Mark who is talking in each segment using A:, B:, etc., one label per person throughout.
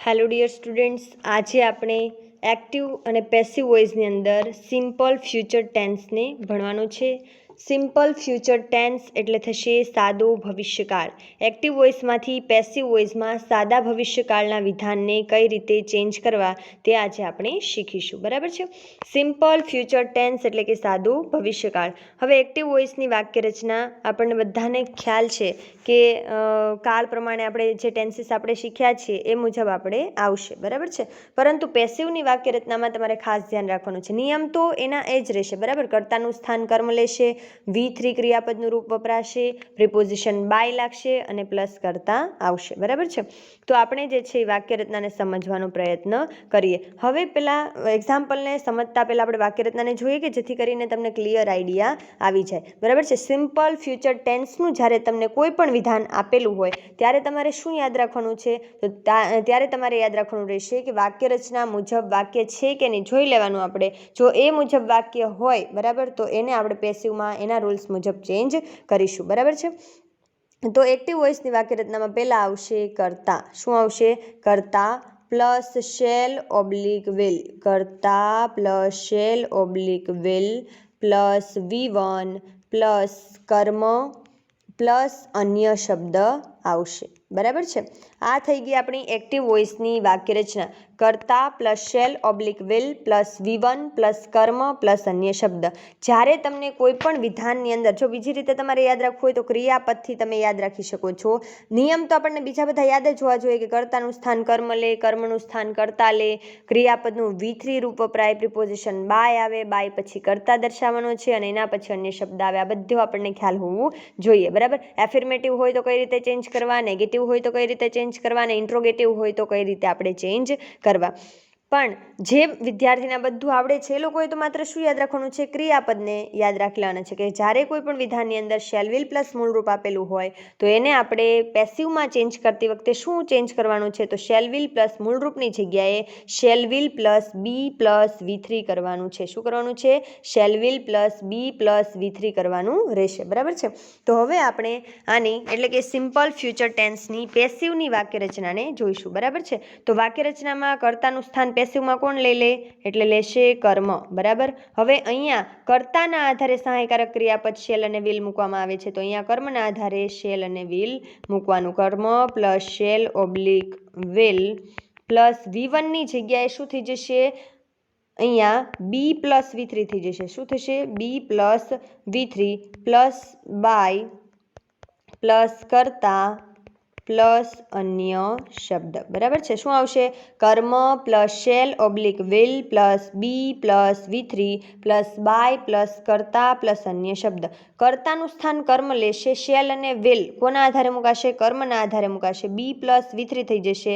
A: Hello dear students, આજે આપણે active અને પેસિવ વોઇસની અંદર સિમ્પલ ફ્યુચર ટેન્સને ભણવાનું છે. સિમ્પલ ફ્યુચર ટેન્સ એટલે થશે સાદો ભવિષ્યકાળ. એક્ટિવ વોઇસમાંથી પેસિવ વોઇસમાં સાદા ભવિષ્યકાળના વિધાનને કઈ રીતે ચેન્જ કરવા તે આજે આપણે શીખીશું. બરાબર છે. સિમ્પલ ફ્યુચર ટેન્સ એટલે કે સાદો ભવિષ્યકાળ. હવે એક્ટિવ વોઇસની વાક્ય રચના આપણને બધાને ખ્યાલ છે કે કાળ પ્રમાણે આપણે જે ટેન્સીસ આપણે શીખ્યા છીએ એ મુજબ આપણે આવશે. બરાબર છે. પરંતુ પેસિવની વાક્ય રચનામાં તમારે ખાસ ધ્યાન રાખવાનું છે. નિયમ તો એના એ જ રહેશે. બરાબર. કર્તાનું સ્થાન કર્મ લેશે, V3 ક્રિયાપદનું રૂપ વપરાશે, પ્રિપોઝિશન બાય લાગશે અને પ્લસ કરતા આવશે. બરાબર છે. તો આપણે જે છે એ વાક્ય રચનાને સમજવાનો પ્રયત્ન કરીએ. હવે પેલા એક્ઝામ્પલને સમજતા પહેલા આપણે વાક્ય રચનાને જોઈએ કે જેથી કરીને તમને ક્લિયર આઈડિયા આવી જાય. બરાબર છે. સિમ્પલ ફ્યુચર ટેન્સનું જ્યારે તમને કોઈ પણ વિધાન આપેલું હોય ત્યારે તમારે શું યાદ રાખવાનું છે? તો ત્યારે તમારે યાદ રાખવાનું રહેશે કે વાક્ય રચના મુજબ વાક્ય છે કે નહીં જોઈ લેવાનું આપણે. જો એ મુજબ વાક્ય હોય, બરાબર, તો એને આપણે પેસિવમાં એના રૂલ્સ મુજબ ચેન્જ કરીશું. બરાબર છે. તો એક્ટિવ વોઇસની વાક્ય રચનામાં પહેલા આવશે કર્તા. શું આવશે? કર્તા પ્લસ શેલ ઓબ્લિક વિલ. કર્તા plus shall oblique will plus V1 plus કર્મ પ્લસ અન્ય શબ્દ આવશે. બરાબર છે. આ થઈ ગઈ આપણી એક્ટિવ વોઇસની વાક્ય રચના. કર્તા plus shall oblique will plus V1 plus કર્મ પ્લસ અન્ય શબ્દ. જ્યારે તમને કોઈ પણ વિધાનની અંદર જો બીજી રીતે તમારે યાદ રાખવું હોય તો ક્રિયાપદથી તમે યાદ રાખી શકો છો. નિયમ તો આપણને બીજા બધા યાદ જ હોવા જોઈએ કે કર્તાનું સ્થાન કર્મ લે, કર્મનું સ્થાન કર્તા લે, ક્રિયાપદનું V3 રૂપ વપરાય, પ્રિપોઝિશન બાય આવે, બાય પછી કર્તા દર્શાવવાનો છે અને એના પછી અન્ય શબ્દ આવે. આ બધું આપણને ખ્યાલ હોવું જોઈએ. બરાબર. એફર્મેટિવ હોય તો કઈ રીતે ચેન્જ કરવા, નેગેટિવ હોય તો કઈ રીતે ચેન્જ કરવા, અને ઇન્ટ્રોગેટિવ હોય તો કઈ રીતે આપણે ચેન્જ કરવા. પણ જે વિદ્યાર્થીને બધું આવડે છે એ લોકોએ તો માત્ર શું યાદ રાખવાનું છે? ક્રિયાપદને યાદ રાખી લેવાના છે કે જ્યારે કોઈ પણ વિધાનની અંદર શેલ વિલ પ્લસ મૂળરૂપ આપેલું હોય તો એને આપણે પેસિવમાં ચેન્જ કરતી વખતે શું ચેન્જ કરવાનું છે? તો શેલ વિલ પ્લસ મૂળરૂપની જગ્યાએ shall will plus be plus V3 કરવાનું છે. શું કરવાનું છે? Shall will plus be plus V3 કરવાનું રહેશે. બરાબર છે. તો હવે આપણે આની એટલે કે સિમ્પલ ફ્યુચર ટેન્સની પેસિવની વાક્ય રચનાને જોઈશું. બરાબર છે. તો વાક્ય રચનામાં કર્તાનું સ્થાન પેસિવમાં કોણ લઈ લે? એટલે લેશે કર્મ. બરાબર. હવે અહીંયા કર્તાના આધારે સહાયકારક ક્રિયાપદ શેલ અને વિલ મૂકવામાં આવે છે. તો અહીંયા કર્મના આધારે શેલ અને વિલ મૂકવાનું. કર્મ plus shall oblique will plus V1 ની જગ્યાએ શું થઈ જશે? અહીંયા બી પ્લસ V3 થઈ જશે. શું થશે? Be plus V3 plus by plus કર્તા પ્લસ અન્ય શબ્દ. બરાબર છે. શું આવશે? કર્મ plus shall oblique will plus be plus V3 plus by plus કર્તા પ્લસ અન્ય શબ્દ. કર્તાનું સ્થાન કર્મ લેશે. શેલ અને વિલ કોના આધારે મુકાશે? કર્મના આધારે મુકાશે. બી પ્લસ V3 થઈ જશે.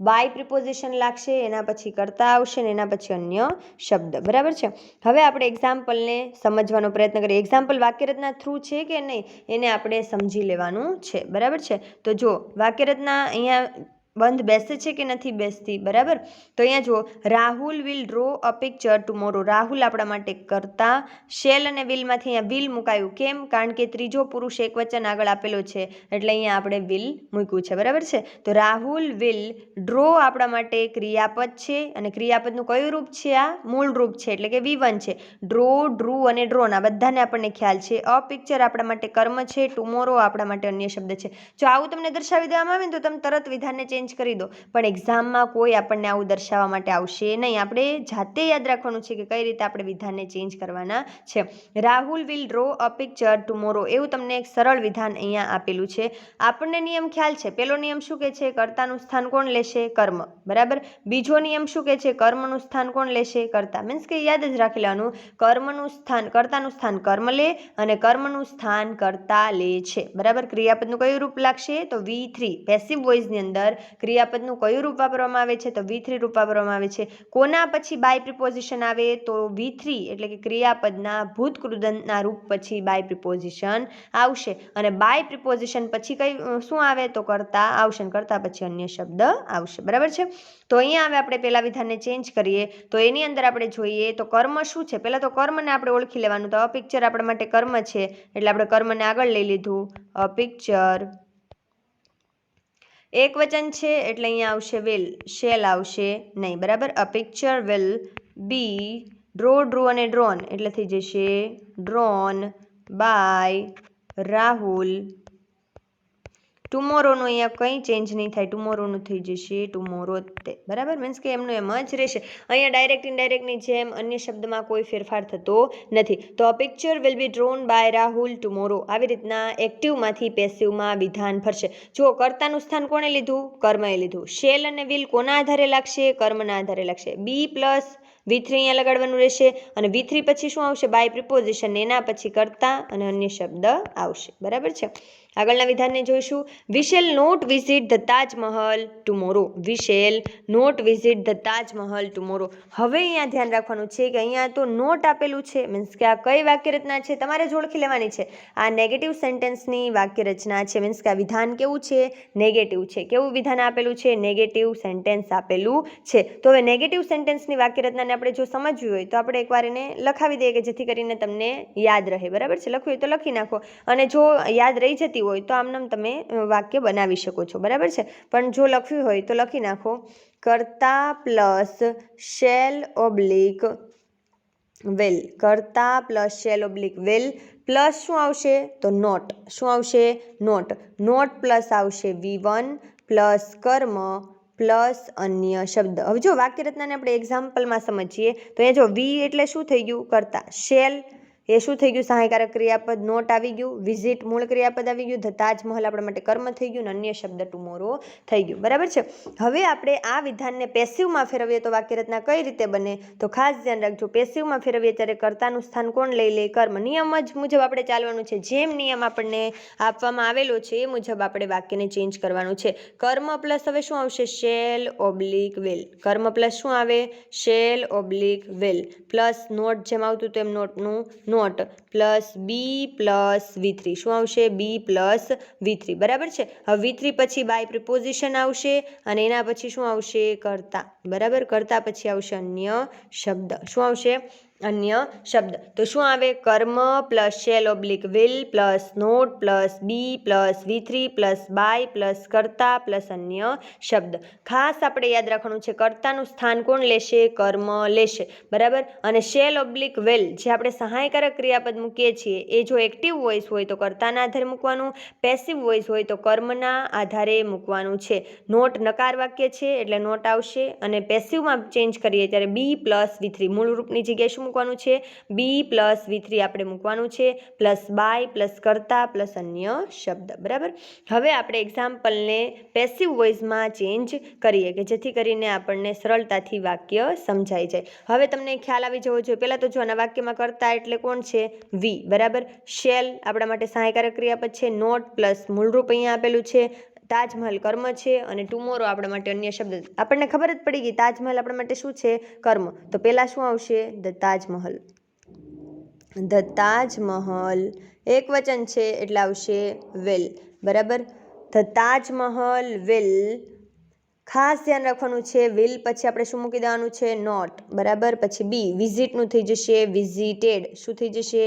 A: બાય પ્રિપોઝિશન લાગશે, એના પછી કર્તા આવશે ને એના પછી અન્ય શબ્દ. બરાબર છે. હવે આપણે એક્ઝામ્પલને સમજવાનો પ્રયત્ન કરીએ. એક્ઝામ્પલ વાક્ય રચના થ્રુ છે કે નહીં એને આપણે સમજી લેવાનું છે. બરાબર છે. તો જો વાક્ય રચના અહીંયા બંધ બેસે છે કે નથી બેસતી? બરાબર. તો અહીંયા જુઓ, Rahul will draw a picture tomorrow. Rahul આપણા માટે કર્તા. શેલ અને વિલમાંથી અહીંયા વિલ મુકાયું. કેમ? કારણ કે ત્રીજો પુરુષ એકવચન આગળ આપેલો છે એટલે અહીંયા આપણે વિલ મૂક્યું છે. બરાબર છે. તો રાહુલ વિલ ડ્રો આપણા માટે ક્રિયાપદ છે અને ક્રિયાપદનું કયું રૂપ છે? આ મૂળ રૂપ છે એટલે કે V1 છે. ડ્રો, ડ્રુ અને ડ્રોના બધાને આપણને ખ્યાલ છે. અ પિક્ચર આપણા માટે કર્મ છે, ટુમોરો આપણા માટે અન્ય શબ્દ છે. જો આવું તમને દર્શાવી દેવામાં આવે ને તો તમે તરત વિધાનને ચેન્જ કરી દો. પણ એક્ઝામમાં કોઈ આપણને આવું દર્શાવવા માટે આવશે નહીં. આપણે જાતે યાદ રાખવાનું છે કે કઈ રીતે આપણે વિધાનને ચેન્જ કરવાના છે. Rahul will draw a picture tomorrow એવું તમને એક સરળ વિધાન અહીંયા આપેલું છે. આપણને નિયમ ખ્યાલ છે. પહેલો નિયમ શું કહે છે? કર્તાનું સ્થાન કોણ લેશે? કર્મ. બરાબર. બીજો નિયમ શું કહે છે? કર્મનું સ્થાન કોણ લેશે? કર્તા. મીન્સ કે યાદ જ રાખી લેવાનું. કર્મનું સ્થાન કર્તાનું સ્થાન કર્મ લે અને કર્મનું સ્થાન કર્તા લે છે. બરાબર. ક્રિયાપદનું કયું રૂપ લાગશે? તો V3. પેસિવ વોઇસની અંદર ક્રિયાપદનું કયું રૂપ વાપરવામાં આવે છે? તો V3 રૂપ વાપરવામાં આવે છે. કોના પછી બાય પ્રિપોઝિશન આવે? તો V3 એટલે કે ક્રિયાપદના ભૂતકૃદંતના રૂપ પછી બાય પ્રિપોઝિશન આવશે અને બાય પ્રિપોઝિશન પછી કઈ શું આવે? તો કર્તા આવશે અને કર્તા પછી અન્ય શબ્દ આવશે. બરાબર છે. તો અહીંયા હવે આપણે પેલા વિધાનને ચેન્જ કરીએ તો એની અંદર આપણે જોઈએ તો કર્મ શું છે? પહેલા તો કર્મને આપણે ઓળખી લેવાનું. તો અ પિક્ચર આપણા માટે કર્મ છે એટલે આપણે કર્મને આગળ લઈ લીધું. અ પિક્ચર એકવચન છે એટલે અહીંયા આવશે વિલ, શેલ આવશે નહીં, બરાબર. અ પિક્ચર વિલ બી ડ્રો અને ડ્રોન એટલે થઈ જશે ડ્રોન બાય રાહુલ. ટુમોરોનું અહીંયા કંઈ ચેન્જ નહીં થાય, ટુમોરોનું થઈ જશે ટુમોરો તે, બરાબર. મીન્સ કે એમનું એમ જ રહેશે. અહીંયા ડાયરેક્ટ ઇનડાયરેક્ટની જેમ અન્ય શબ્દમાં કોઈ ફેરફાર થતો નથી. તો a picture will be drawn by Rahul tomorrow. આવી રીતના એક્ટિવમાંથી પેસિવમાં વિધાન ફરશે. જુઓ, કર્તાનું સ્થાન કોણે લીધું? કર્મએ લીધું. શેલ અને વિલ કોના આધારે લાગશે? કર્મના આધારે લાગશે. બી પ્લસ V3 અહીંયા લગાડવાનું રહેશે અને V3 પછી શું આવશે? By preposition. એના પછી કર્તા અને અન્ય શબ્દ આવશે, બરાબર છે. આગળના વિધાનને જોઈશું. We shall not visit the Taj Mahal tomorrow. We shall not visit the Taj Mahal tomorrow. હવે અહીંયા ધ્યાન રાખવાનું છે કે અહીંયા તો નોટ આપેલું છે, મીન્સ કે આ કઈ વાક્ય રચના છે તમારે જ ઓળખી લેવાની છે. આ નેગેટિવ સેન્ટેન્સની વાક્ય રચના છે, મીન્સ કે આ વિધાન કેવું છે? નેગેટિવ છે. કેવું વિધાન આપેલું છે? નેગેટિવ સેન્ટેન્સ આપેલું છે. તો હવે નેગેટિવ સેન્ટેન્સની વાક્ય રચનાને આપણે જો સમજવી હોય તો આપણે એકવાર એને લખાવી દઈએ કે જેથી કરીને તમને યાદ રહે, બરાબર છે. લખવું હોય તો લખી નાખો અને જો યાદ રહી જતી હોય તો આમનામ તમે વાક્ય બનાવી શકો છો, બરાબર છે. પણ જો લખવી હોય તો લખી નાખો કર્તા પ્લસ શેલ ઓબ્લિક વિલ. કર્તા plus shall oblique will plus શું આવશે? તો નોટ. શું આવશે? નોટ. નોટ પ્લસ આવશે V1 પ્લસ કર્મ પ્લસ અન્ય શબ્દ. હવે જો વાક્ય રચનાને આપણે એક્ઝામ્પલમાં સમજીએ તો એ જો વી એટલે શું થઈ ગયું? કર્તા. શેલ એ શું થઈ ગયું? સહાયકારક ક્રિયાપદ. નોટ આવી ગયું. વિઝિટ મૂળ ક્રિયાપદ આવી ગયું. ધ તાજમહલ આપણા માટે કર્મ થઈ ગયું અને અન્ય શબ્દ ટુમોરો થઈ ગયું, બરાબર છે. હવે આપણે આ વિધાનને પેસિવમાં ફેરવીએ તો વાક્ય રચના કઈ રીતે બને? તો ખાસ ધ્યાન રાખજો, પેસિવમાં ફેરવીએ ત્યારે કર્તાનું સ્થાન કોણ લઈ લે? કર્મ. નિયમ જ મુજબ આપણે ચાલવાનું છે. જેમ નિયમ આપણને આપવામાં આવેલો છે એ મુજબ આપણે વાક્યને ચેન્જ કરવાનું છે. કર્મ પ્લસ હવે શું આવશે? Shall oblique will. કર્મ પ્લસ શું આવે? Shall oblique will plus not જેમ આવતું તેમ નોટનું not plus be plus V3. શું આવશે? બી પ્લસ V3, બરાબર છે. હવે V3 પછી બાય પ્રિપોઝિશન આવશે અને એના પછી શું આવશે? કર્તા, બરાબર. કર્તા પછી આવશે અન્ય શબ્દ. શું આવશે? અન્ય શબ્દ. તો શું આવે? કર્મ plus shall oblique will plus not plus be plus V3 plus by plus કર્તા પ્લસ અન્ય શબ્દ. ખાસ આપણે યાદ રાખવાનું છે કર્તાનું સ્થાન કોણ લેશે? કર્મ લેશે, બરાબર. અને શેલ ઓબ્લિક વિલ જે આપણે સહાયકારક ક્રિયાપદ મૂકીએ છીએ એ જો એક્ટિવ વોઇસ હોય તો કર્તાના આધારે મૂકવાનું, પેસિવ વોઇસ હોય તો કર્મના આધારે મૂકવાનું છે. નોટ નકાર વાક્ય છે એટલે નોટ આવશે અને પેસિવમાં ચેન્જ કરીએ ત્યારે બી પ્લસ V3 મૂળ રૂપની જગ્યાએ શું મૂકવાનું છે? બી પ્લસ V3 આપણે મૂકવાનું છે પ્લસ બાય પ્લસ કર્તા પ્લસ અન્ય શબ્દ, બરાબર. હવે આપણે એક્ઝામ્પલને પેસિવ વોઇસમાં ચેન્જ કરીએ કે જેથી કરીને આપણને સરળતાથી વાક્ય સમજાઈ જાય. હવે તમને ખ્યાલ આવી જવો જોઈએ. પહેલાં તો જો આના વાક્યમાં કર્તા એટલે કોણ છે? વી, બરાબર. શેલ આપણા માટે સહાયકારક ક્રિયાપદ છે. નોટ પ્લસ મૂળરૂપ અહીંયા આપેલું છે. તાજમહલ કર્મ છે અને ટુમોરો આપણા માટે અન્ય શબ્દ. આપણને ખબર જ પડી ગઈ તાજમહલ આપણા માટે શું છે? કર્મ. તો પહેલાં શું આવશે? ધ તાજમહલ. ધ તાજમહલ એક વચન છે એટલે આવશે વિલ, બરાબર. The Taj Mahal will. ખાસ ધ્યાન રાખવાનું છે વિલ પછી આપણે શું મૂકી દેવાનું છે? નોટ, બરાબર. પછી બી વિઝિટનું થઈ જશે વિઝિટેડ. શું થઈ જશે?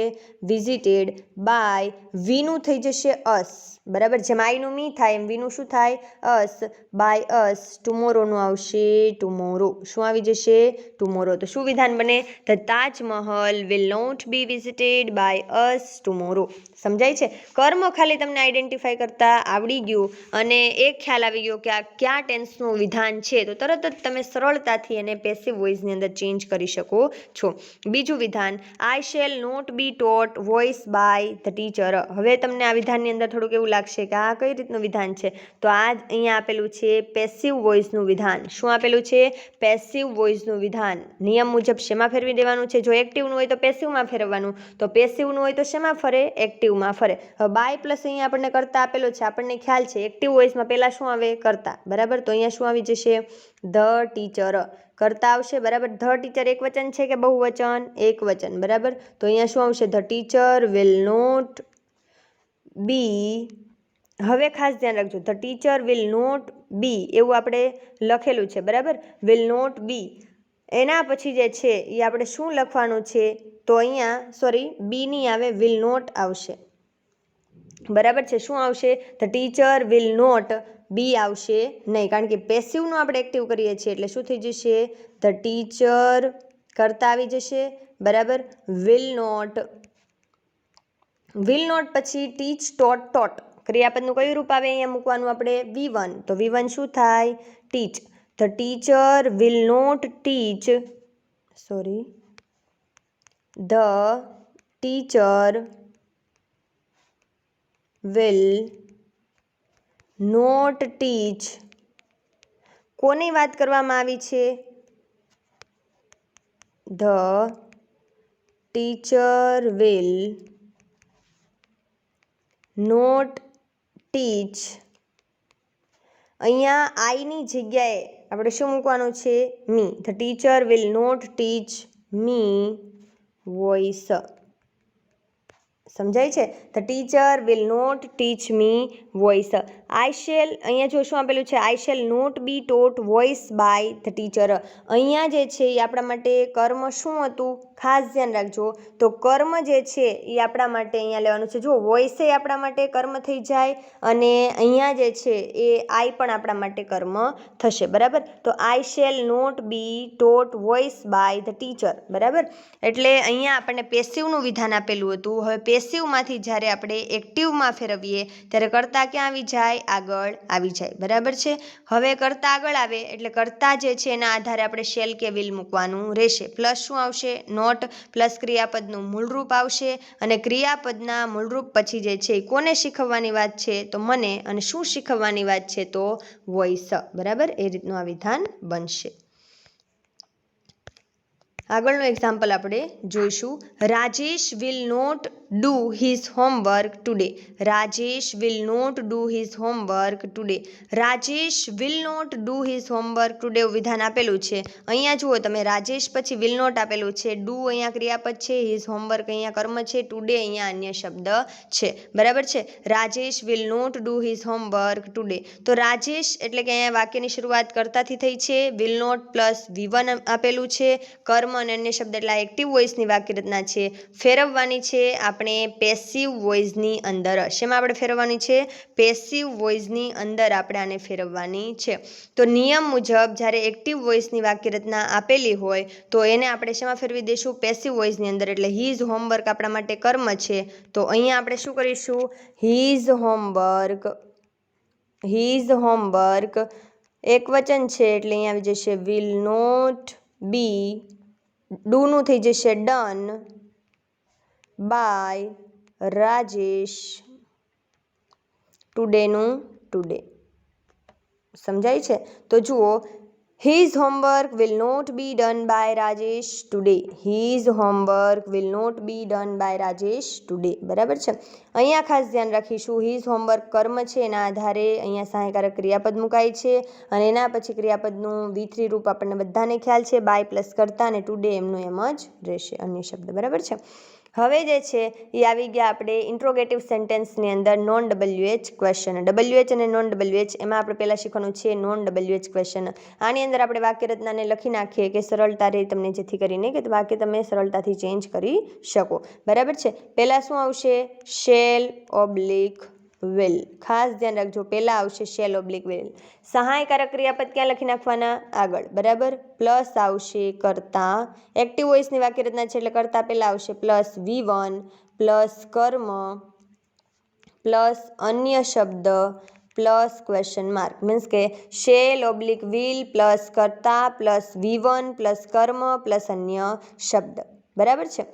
A: Visited by. વીનું થઈ જશે અસ, બરાબર. જેમ આઈનું મી થાય એમ વીનું શું થાય? અસ. બાય અસ. ટુમોરોનું આવશે ટુમોરો. શું આવી જશે? ટુમોરો. તો શું વિધાન બને? The Taj Mahal will not be visited by us tomorrow. સમજાય છે? કર્મ ખાલી તમને આઈડેન્ટિફાઈ કરતા આવડી ગયું અને એક ખ્યાલ આવી ગયો કે આ કયા ટેન્સનું વિધાન છે તો તરત જ તમે સરળતાથી એને પેસિવ વોઇસની અંદર ચેન્જ કરી શકો છો. બીજું વિધાન, I shall not be taught voice by the teacher. હવે તમને આ વિધાનની અંદર થોડુંક એવું લાગશે કે આ કઈ રીતનું વિધાન છે? તો આ અહીંયા આપેલું છે પેસિવ વોઇસનું વિધાન. શું આપેલું છે? પેસિવ વોઇસનું વિધાન. નિયમ મુજબ શેમાં ફેરવી દેવાનું છે? જો એક્ટિવનું હોય તો પેસિવમાં ફેરવવાનું, તો પેસિવનું હોય તો શેમાં ફરે? એક્ટિવમાં ફરે. હવે બાય પ્લસ અહીંયા આપણને કરતા આપેલો છે. આપણને ખ્યાલ છે એક્ટિવ વોઇસમાં પહેલાં શું આવે? કરતા, બરાબર. તો અહીંયા શું આવી જશે? The teacher. કરતા આવશે, બરાબર. ધ ટીચર એક વચન છે કે બહુવચન? એક વચન, બરાબર. તો અહીંયા શું આવશે? The teacher will not be. હવે ખાસ ધ્યાન રાખજો, the teacher will not be એવું આપણે લખેલું છે, બરાબર. Will not be. એના પછી જે છે એ આપણે શું લખવાનું છે? તો અહીંયા બી નહીં આવે, વિલ નોટ આવશે, બરાબર છે. શું આવશે? The teacher will not be આવશે નહીં, કારણ કે પેસિવનું આપણે એક્ટિવ કરીએ છીએ એટલે શું થઈ જશે? ધ ટીચર કરતા આવી જશે, બરાબર. વિલ નોટ પછી ટીચ ટોટ ક્રિયાપદનું કયું રૂપ આવે અહીંયા મૂકવાનું આપણે? V1. તો V1 શું થાય? Teach. The teacher will not teach, the teacher will not teach. કોની વાત કરવામાં આવી છે? The teacher will not teach. અહીંયા આઈની જગ્યાએ આપણે શું મૂકવાનું છે? Me. The teacher will not teach me voice. સમજાય છે? The teacher will not teach me voice. I shall, અહીંયા જો શું આપેલું છે? I shall not be taught voice by the teacher. અહીંયા જે છે એ આપણા માટે કર્મ શું હતું? ખાસ ધ્યાન રાખજો. તો કર્મ જે છે એ આપણા માટે અહીંયા લેવાનું છે. જો વોઇસે આપણા માટે કર્મ થઈ જાય અને અહીંયા જે છે એ આઈ પણ આપણા માટે કર્મ થશે, બરાબર. તો I shall not be taught voice by the teacher, બરાબર. એટલે અહીંયા આપણને પેસિવનું વિધાન આપેલું હતું. હવે પેસિવમાંથી જ્યારે આપણે એક્ટિવમાં ફેરવીએ ત્યારે કર્તા ક્યાં આવી જાય? આગળ આવી જાય, બરાબર છે. હવે કર્તા આગળ આવે એટલે કર્તા જે છે એના આધારે આપણે શેલ કે વિલ મૂકવાનું રહેશે. પ્લસ શું આવશે? નોટ પ્લસ ક્રિયાપદનું મૂળરૂપ આવશે અને ક્રિયાપદના મૂળરૂપ પછી જે છે એ કોને શીખવવાની વાત છે? તો મને. અને શું શીખવવાની વાત છે? તો વોઇસ, બરાબર. એ રીતનું આ વિધાન બનશે. આગળનું એક્ઝામ્પલ આપણે જોઈશું. Rajesh will not do his homework today. Rajesh will not do his homework today. Rajesh will not do his homework today એવું વિધાન આપેલું છે. અહીંયા જુઓ તમે, રાજેશ પછી વિલ નોટ આપેલું છે, ડુ અહીંયા ક્રિયાપદ છે, હિઝ હોમવર્ક અહીંયા કર્મ છે, ટુડે અહીંયા અન્ય શબ્દ છે, બરાબર છે. Rajesh will not do his homework today. તો રાજેશ એટલે કે અહીંયા વાક્યની શરૂઆત કર્તાથી થઈ છે. વિલ નોટ પ્લસ V1 આપેલું છે. કર્મ અને અન્ય શબ્દ એટલે એક્ટિવ વોઇસની વાક્ય રચના છે. ફેરવવાની છે આપણે પેસિવ વોઇસની અંદર. શેમાં આપણે ફેરવવાની છે? પેસિવ વોઇસની અંદર આપણે આને ફેરવવાની છે. તો નિયમ મુજબ જ્યારે એક્ટિવ વોઇસની વાક્ય રચના આપેલી હોય તો એને આપણે શેમાં ફેરવી દઈશું? પેસિવ વોઇસની અંદર. એટલે હિઝ હોમવર્ક આપણા માટે કર્મ છે, તો અહીંયા આપણે શું કરીશું? હિઝ હોમવર્ક એક વચન છે એટલે અહીંયા આવી જશે વિલ નોટ બી, ડુનું થઈ જશે ડન બાય રાજેશ, ટુડેનું ટુડે. સમજાય છે? તો જુઓ, his homework will not be done by Rajesh today. His homework will not be done by Rajesh today, બરાબર છે. અહીંયા ખાસ ધ્યાન રાખીશું, હિઝ હોમવર્ક કર્મ છે, એના આધારે અહીંયા સહાયકારક ક્રિયાપદ મુકાય છે અને એના પછી ક્રિયાપદનું V3 રૂપ આપણને બધાને ખ્યાલ છે, બાય પ્લસ કરતા અને ટુડે એમનું એમ જ રહેશે, અન્ય શબ્દ, બરાબર છે. હવે જે છે એ આવી ગયા આપણે ઇન્ટ્રોગેટિવ સેન્ટેન્સની અંદર નોન WH ક્વેશ્ચન. WH અને નોન WH એમાં આપણે પહેલાં શીખવાનું છે નોન WH ક્વેશ્ચન. આની અંદર આપણે વાક્ય રચનાને લખી નાખીએ કે સરળતા રહે તમને, જેથી કરીને કે વાક્ય તમે સરળતાથી ચેન્જ કરી શકો, બરાબર છે. પહેલાં શું આવશે? Shall oblique will. ખાસ ધ્યાન રાખજો, પહેલાં આવશે શેલ ઓબ્લિક વિલ. સહાયકારક ક્રિયાપદ ક્યાં લખી નાખવાના? આગળ, બરાબર. પ્લસ આવશે કરતા. એક્ટિવ વોઇસની વાક્ય રચના છે એટલે કરતા પહેલાં આવશે પ્લસ V1 પ્લસ કર્મ પ્લસ અન્ય શબ્દ પ્લસ ક્વેશ્ચન માર્ક. મીન્સ કે શેલ ઓબ્લિક વિલ પ્લસ કરતા પ્લસ V1 પ્લસ કર્મ પ્લસ અન્ય શબ્દ, બરાબર છે.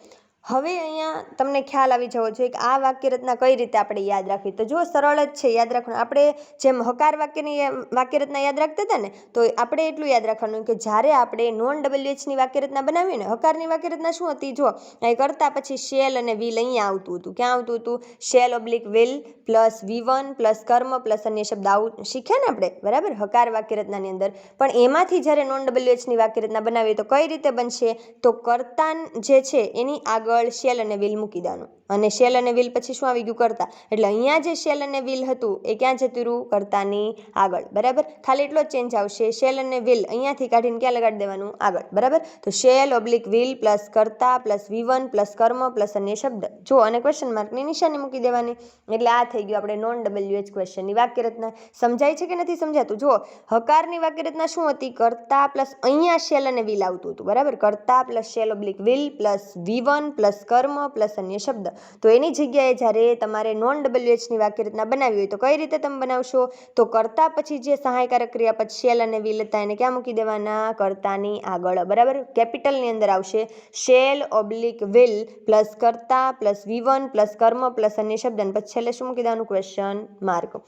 A: હવે અહીંયા તમને ખ્યાલ આવી જવો જોઈએ કે આ વાક્ય રચના કઈ રીતે આપણે યાદ રાખવી. તો જો સરળ જ છે યાદ રાખવાનું. આપણે જેમ હકાર વાક્યની વાક્ય રચના યાદ રાખતા હતા ને, તો આપણે એટલું યાદ રાખવાનું કે જ્યારે આપણે નોન WHની વાક્ય રચના બનાવીએ ને, હકારની વાક્ય રચના શું હતી? જો અહીં કરતા પછી શેલ અને વિલ અહીંયા આવતું હતું. ક્યાં આવતું હતું? Shall oblique will plus V1 plus કર્મ પ્લસ અન્ય શબ્દ આવું શીખ્યા ને આપણે, બરાબર, હકાર વાક્ય રચનાની અંદર. પણ એમાંથી જ્યારે નોન WHની વાક્ય રચના બનાવીએ તો કઈ રીતે બનશે? તો કર્તા જે છે એની આગળ આગળ શેલ અને વિલ મૂકી દેવાનું અને શેલ અને વિલ પછી શું આવી ગયું કરતા, એટલે અહીંયા જે શેલ અને વિલ હતું એ ક્યાં જતું રહ્યું, કરતાની આગળ, બરાબર. ખાલી એટલો જ ચેન્જ આવશે, શેલ અને વિલ અહીંયાથી કાઢીને ક્યાં લગાડી દેવાનું, આગળ, બરાબર. તો શેલ ઓબ્લિક વિલ પ્લસ કરતા પ્લસ V1 પ્લસ કર્મ પ્લસ અન્ય શબ્દ, જો અને ક્વેશ્ચન માર્કની નિશાની મૂકી દેવાની. એટલે આ થઈ ગયું આપણે નોન WH ક્વેશ્ચનની વાક્યરચના. સમજાય છે કે નથી સમજાતું? જો હકારની વાક્યરચના શું હતી, કરતા પ્લસ અહીંયા શેલ અને વિલ આવતું હતું, બરાબર. કરતા plus shall oblique will plus V1 plus કર્મ પ્લસ અન્ય શબ્દ. તો એની જગ્યાએ જ્યારે તમારે નોન WHની વાક્યરચના બનાવી હોય તો કઈ રીતે તમે બનાવશો, તો કરતા પછી જે સહાયકારક ક્રિયાપદ શેલ અને વિલ હતા એને ક્યાં મૂકી દેવાના, કરતાની આગળ, બરાબર. કેપિટલની અંદર આવશે શેલ ઓબ્લિક વિલ પ્લસ કરતા પ્લસ V1 પ્લસ કર્મ પ્લસ અન્ય શબ્દ, અને પછી છેલ્લે શું મૂકી દેવાનું, ક્વેશ્ચન માર્ક.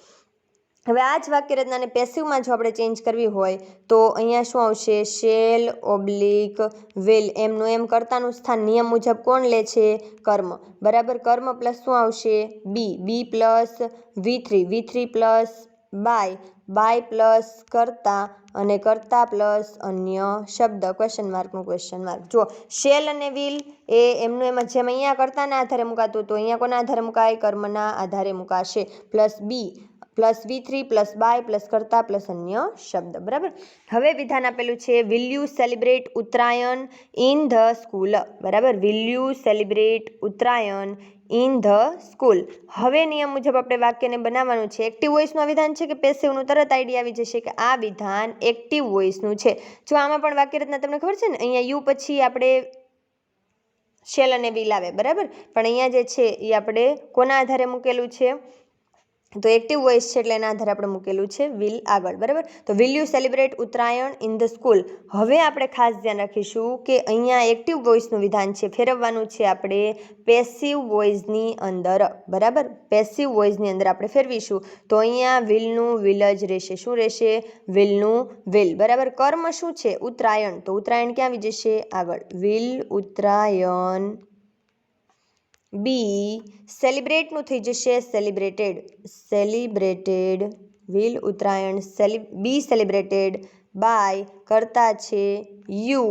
A: હવે આ જ વાક્યરચનાને પેસિવમાં જો આપણે ચેન્જ કરવી હોય તો અહીંયા શું આવશે, શેલ ઓબ્લિક વિલ, એમનું એમ કરતાનું સ્થાન નિયમ મુજબ કોણ લે છે, કર્મ, બરાબર. કર્મ પ્લસ શું આવશે, be plus V3 plus by plus કરતા અને કરતા પ્લસ અન્ય શબ્દ, ક્વેશ્ચન માર્કનું ક્વેશ્ચન માર્ક. જો શેલ અને વિલ એ એમનું એમ જેમ અહીંયા કરતાના આધારે મુકાતું તો અહીંયા કોના આધારે મુકાય, કર્મના આધારે મુકાશે. Plus be plus V3 plus by plus કરતા પ્લસ અન્ય શબ્દ, બરાબર. હવે વિધાન આપેલું છે, will you celebrate Uttarayan in the school, બરાબર. Will you celebrate Uttarayan in the school. હવે નિયમ મુજબ આપણે વાક્યને બનાવવાનું છે. એક્ટિવ વોઇસનું વિધાન છે કે પેસિવનું, તરત આઈડિયા આવી જશે કે આ વિધાન એક્ટિવ વોઇસનું છે. જો આમાં પણ વાક્યરચના તમને ખબર છે ને, અહીંયા યુ પછી આપણે શેલ અને વિલ આવે, બરાબર. પણ અહીંયા જે છે એ આપણે કોના આધારે મૂકેલું છે, તો એક્ટિવ વોઇસ છે એટલે એના આધારે આપણે મૂકેલું છે વિલ આગળ, બરાબર. તો will you celebrate Uttarayan in the school. હવે આપણે ખાસ ધ્યાન રાખીશું કે અહીંયા એક્ટિવ વોઇસનું વિધાન છે, ફેરવવાનું છે આપણે પેસિવ વોઇસની અંદર, બરાબર. પેસિવ વોઇસની અંદર આપણે ફેરવીશું તો અહીંયા વિલનું વિલ જ રહેશે. શું રહેશે, વિલનું વિલ, બરાબર. કર્મ શું છે, ઉત્તરાયણ, તો ઉત્તરાયણ ક્યાં આવી જશે, આગળ, વિલ ઉત્તરાયણ. બી સેલિબ્રેટનું થઈ જશે celebrated, will Uttarayan be celebrated by કરતા છે યુ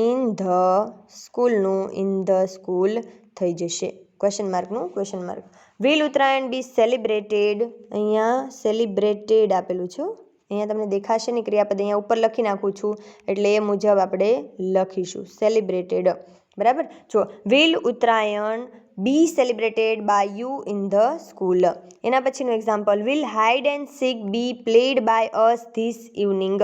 A: ઇન ધ સ્કૂલનું ઇન ધ સ્કૂલ થઈ જશે, ક્વેશ્ચન માર્કનું question mark. Will Uttarayan be celebrated, અહીંયા સેલિબ્રેટેડ આપેલું છે, અહીંયા તમને દેખાશે નહીં ક્રિયાપદ, અહીંયા ઉપર લખી નાખું છું એટલે એ મુજબ આપણે લખીશું સેલિબ્રેટેડ, બરાબર. જો will Uttarayan be celebrated by you in the school. એના પછીનું example, will hide and seek be played by us this evening.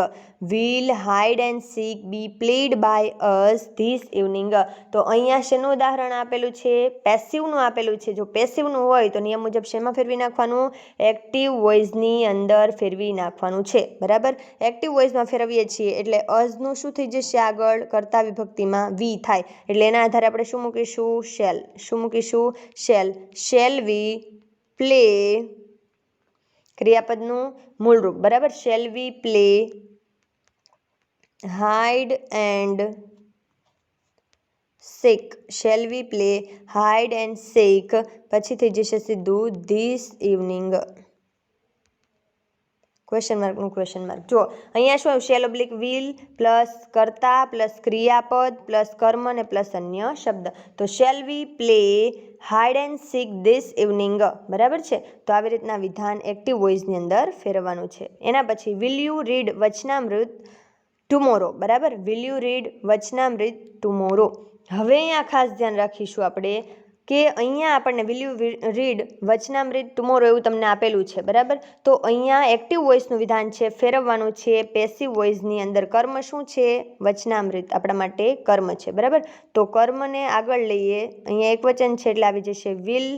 A: Will hide and seek be played by us this evening. તો અહીંયા શેનું ઉદાહરણ આપેલું છે, પેસિવનું આપેલું છે. જો પેસિવનું હોય તો નિયમ મુજબ શેમાં ફેરવી નાખવાનું, એક્ટિવ વોઇસની અંદર ફેરવી નાખવાનું છે, બરાબર. એક્ટિવ વોઇસમાં ફેરવીએ છીએ એટલે અસનું શું થઈ જશે, આગળ કરતા વિભક્તિમાં વી થાય, એટલે એના આધારે આપણે શું મૂકીશું, શેલ. શું મૂકીશું, શેલ. શેલ વી પ્લે, ક્રિયાપદનું મૂળ રૂપ, બરાબર. Shall we play hide and seek, shall we play hide and seek, પછી થઈ જશે સીધું ધીસ ઇવનિંગ, ક્વેશ્ચન માર્કનું ક્વેશ્ચન માર્ક. જો અહીંયા શું આવ્યું, શેલ ઓબ્લિક વિલ પ્લસ કરતા પ્લસ ક્રિયાપદ પ્લસ કર્મ અને પ્લસ અન્ય શબ્દ. તો shall we play hide and seek this evening, બરાબર છે. તો આવી રીતના વિધાન એક્ટિવ વોઇસની અંદર ફેરવવાનું છે. એના પછી will you read Vachanamrut tomorrow, બરાબર. Will you read Vachanamrut tomorrow. હવે અહીંયા ખાસ ધ્યાન રાખીશું આપણે કે અહીંયા આપણને will you read Vachanamrut tomorrow એવું તમને આપેલું છે, બરાબર. તો અહીંયા એક્ટિવ વોઇસનું વિધાન છે, ફેરવવાનું છે પેસિવ વોઇસની અંદર. કર્મ શું છે, વચનામૃત આપણા માટે કર્મ છે, બરાબર. તો કર્મને આગળ લઈએ, અહીંયા એક વચન છે એટલે આવી જશે વિલ,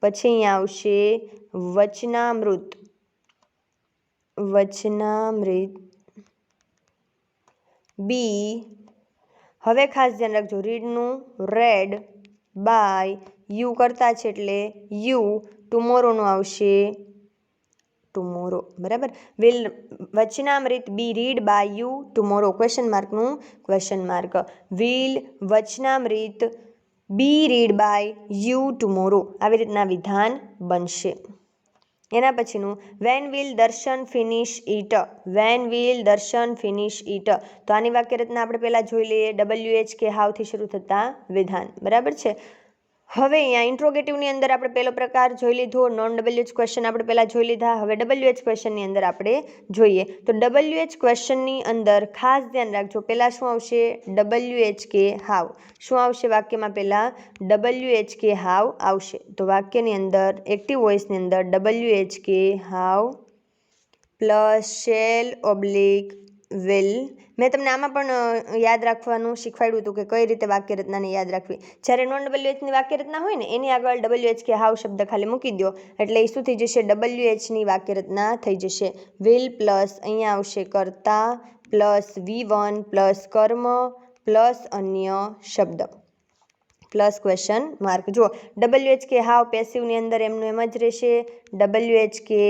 A: પછી અહીંયા આવશે વચનામૃત, બી. હવે ખાસ ધ્યાન રાખજો, રીડનું રેડ બાય યુ કરતા છે એટલે યુ, ટુમોરોનું આવશે ટુમોરો, બરાબર. Will Vachanamrut be read by you tomorrow, question માર્કનું question mark. Will Vachanamrut be read by you tomorrow, આવી રીતના વિધાન બનશે. એના પછીનું when will Darshan finish it, when will Darshan finish it. તો આની વાક્ય રચના આપણે પહેલાં જોઈ લઈએ. WH કે હાવથી શરૂ થતા વિધાન, બરાબર છે. હવે અહીંયા ઇન્ટ્રોગેટિવની અંદર આપણે પહેલો પ્રકાર જોઈ લીધો, નોન WH ક્વેશ્ચન આપણે પહેલાં જોઈ લીધા. હવે WH ક્વેશ્ચનની અંદર આપણે જોઈએ. તો WH ક્વેશ્ચનની અંદર ખાસ ધ્યાન રાખજો, પહેલાં શું આવશે? WH કે હાવ. શું આવશે વાક્યમાં? પહેલાં WH કે હાવ આવશે. તો વાક્યની અંદર એક્ટિવ વોઇસની અંદર WH કે how plus shall oblique will. મેં તમને આમાં પણ યાદ રાખવાનું શીખવાડ્યું હતું કે કઈ રીતે વાક્ય રચનાને યાદ રાખવી. જ્યારે નોન WHની વાક્ય રચના હોય ને એની આગળ WH કે હાવ શબ્દ ખાલી મૂકી દો એટલે એ શું થઈ જશે? WHની વાક્ય રચના થઈ જશે. વિલ પ્લસ અહીંયા આવશે કર્તા પ્લસ V1 પ્લસ કર્મ પ્લસ અન્ય શબ્દ પ્લસ ક્વેશ્ચન માર્ક. જો WH કે હાવ પેસિવની અંદર એમનું એમ જ રહેશે. WH કે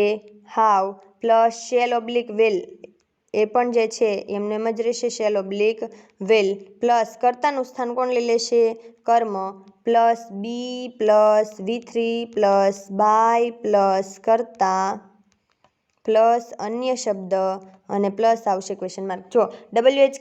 A: how plus shall oblique will એ પણ જે છે એમનું એમ જ રહેશે. શેલ ઓબ્લિક વિલ પ્લસ કર્તાનું સ્થાન કોણ લઈ લેશે? કર્મ plus be plus V3 plus by plus કર્તા પ્લસ અન્ય શબ્દ અને પ્લસ આવશે ક્વેશ્ચન માર્ક. જો WH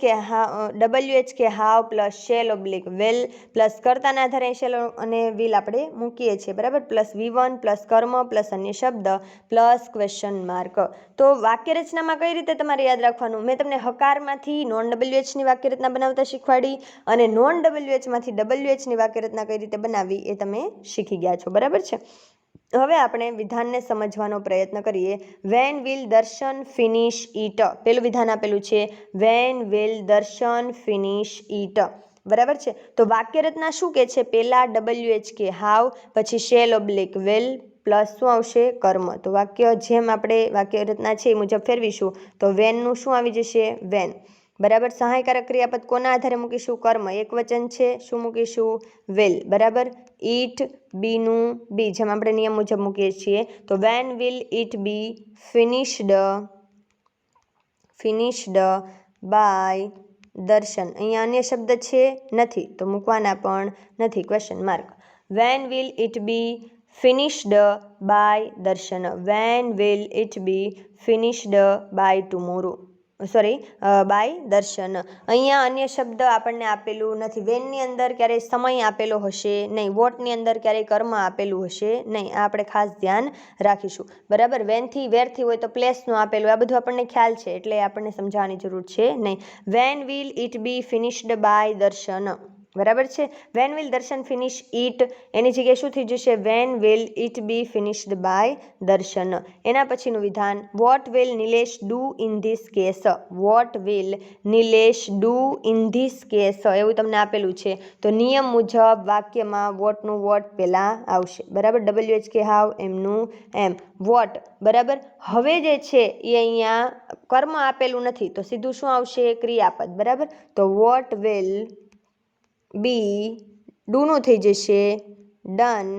A: કે how plus shall oblique will plus કર્તાના આધારે શેલ અને વિલ આપણે મૂકીએ છીએ, બરાબર. પ્લસ V1 પ્લસ કર્મ પ્લસ અન્ય શબ્દ પ્લસ ક્વેશ્ચન માર્ક. તો વાક્ય રચનામાં કઈ રીતે તમારે યાદ રાખવાનું? મેં તમને હકારમાંથી નોન WHની વાક્ય રચના બનાવતા શીખવાડી અને નોન WHમાંથી WHની વાક્ય રચના કઈ રીતે બનાવવી એ તમે શીખી ગયા છો, બરાબર છે. હવે આપણે વિધાનને સમજવાનો પ્રયત્ન કરીએ. Van will Darshan finish it. પેલું વિધાન આપેલું છે when will Darshan finish it, બરાબર છે. તો વાક્ય રચના શું કે છે? પહેલા WH કે હાવ પછી શેલ ઓબ્લિક વિલ પ્લસ શું આવશે? કર્મ. તો વાક્ય જેમ આપણે વાક્ય રચના છે એ મુજબ ફેરવીશું તો વેનનું શું આવી જશે? વેન, બરાબર. સહાયકારક ક્રિયાપદ કોના આધારે મૂકીશું? કર્મ. એક વચન છે, શું મૂકીશું? વિલ, બરાબર. ઇટ બીનું બી જેમ આપણે નિયમ મુજબ મૂકીએ છીએ. તો when will it be finished by Darshan. અહીંયા અન્ય શબ્દ છે નથી તો મૂકવાના પણ નથી, question mark. When will it be finished by Darshan, when will it be finished by tomorrow, by Darshan. અહીંયા અન્ય શબ્દ આપણને આપેલું નથી. વેનની અંદર ક્યારેય સમય આપેલો હશે નહીં, વોટની અંદર ક્યારેય કર્મ આપેલું હશે નહીં. આ આપણે ખાસ ધ્યાન રાખીશું, બરાબર. વેનથી વેરથી હોય તો પ્લેસનું આપેલું, આ બધું આપણને ખ્યાલ છે એટલે આપણને સમજાવવાની જરૂર છે નહીં. When will it be finished by Darshan, બરાબર છે. When will Darshan finish it એની જગ્યાએ શું થઈ જશે? When will it be finished by Darshan. એના પછીનું વિધાન what will Nilesh do in this case, what will Nilesh do in this case એવું તમને આપેલું છે. તો નિયમ મુજબ વાક્યમાં વોટનું વોટ પહેલાં આવશે, બરાબર. WH કે હાવ એમનું એમ વોટ, બરાબર. હવે જે છે એ અહીંયા કર્મ આપેલું નથી તો સીધું શું આવશે? ક્રિયાપદ, બરાબર. તો વોટ વિલ બી ડુનું થઈ જશે done,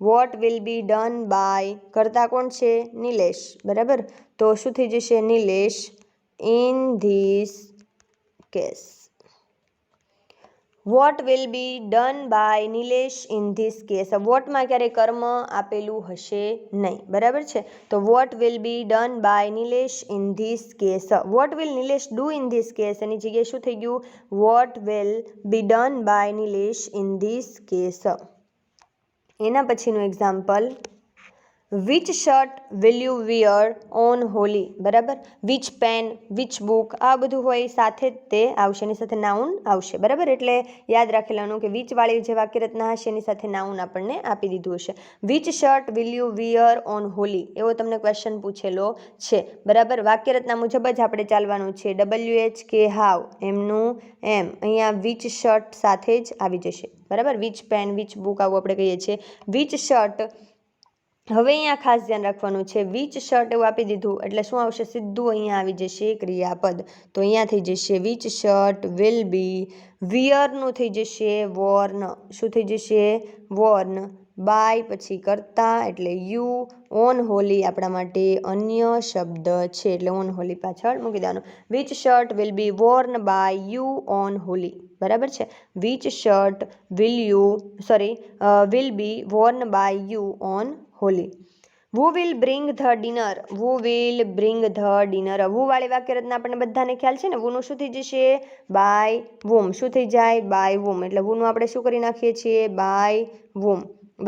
A: what will be done by કરતા કોણ છે? નિલેશ, બરાબર. તો શું થઈ જશે? Nilesh in this case. What will be done by Nilesh in this case. વોટમાં ક્યારેય કર્મ આપેલું હશે નહીં, બરાબર છે. તો what will be done by Nilesh in this case. What will Nilesh do in this case એની જગ્યાએ શું થઈ ગયું? What will be done by Nilesh in this case. એના પછીનું example which shirt will you wear on Holi, બરાબર. વિચ પેન, વિચ બુક આ બધું હોય સાથે જ તે આવશે, એની સાથે નાઉન આવશે, બરાબર. એટલે યાદ રાખેલાનું કે વિચવાળી જે વાક્ય રચના હશે એની સાથે નાઉન આપણને આપી દીધું હશે. Which shirt will you wear on Holi એવો તમને ક્વેશ્ચન પૂછેલો છે, બરાબર. વાક્ય રચના મુજબ જ આપણે ચાલવાનું છે. WH કે હાવ એમનું એમ અહીંયા વિચ શર્ટ સાથે જ આવી જશે, બરાબર. વિચ પેન, વિચ બુક આવું આપણે કહીએ છીએ. વિચ શર્ટ, હવે અહીંયા ખાસ ધ્યાન રાખવાનું છે. વિચ શર્ટ એવું આપી દીધું એટલે શું આવશે? સીધું અહીંયા આવી જશે ક્રિયાપદ. તો અહીંયા થઈ જશે વિચ શર્ટ વિલ બી, વિયરનું થઈ જશે વોર્ન, શું થઈ જશે? વોર્ન બાય પછી કરતા એટલે યુ, ઓન હોલી આપણા માટે અન્ય શબ્દ છે એટલે ઓન હોલી પાછળ મૂકી દેવાનું. Which shirt will be worn by you on Holi, બરાબર છે. Which shirt will be worn by you on Holi. Who will bring the dinner, who will bring the dinner. Who વાળી વાક્ય રચના આપણને બધાને ખ્યાલ છે ને. વુનું શું થઈ જશે? બાય વોમ. શું થઈ જાય? બાય વોમ. એટલે વુનું આપણે શું કરી નાખીએ છીએ? બાય વોમ.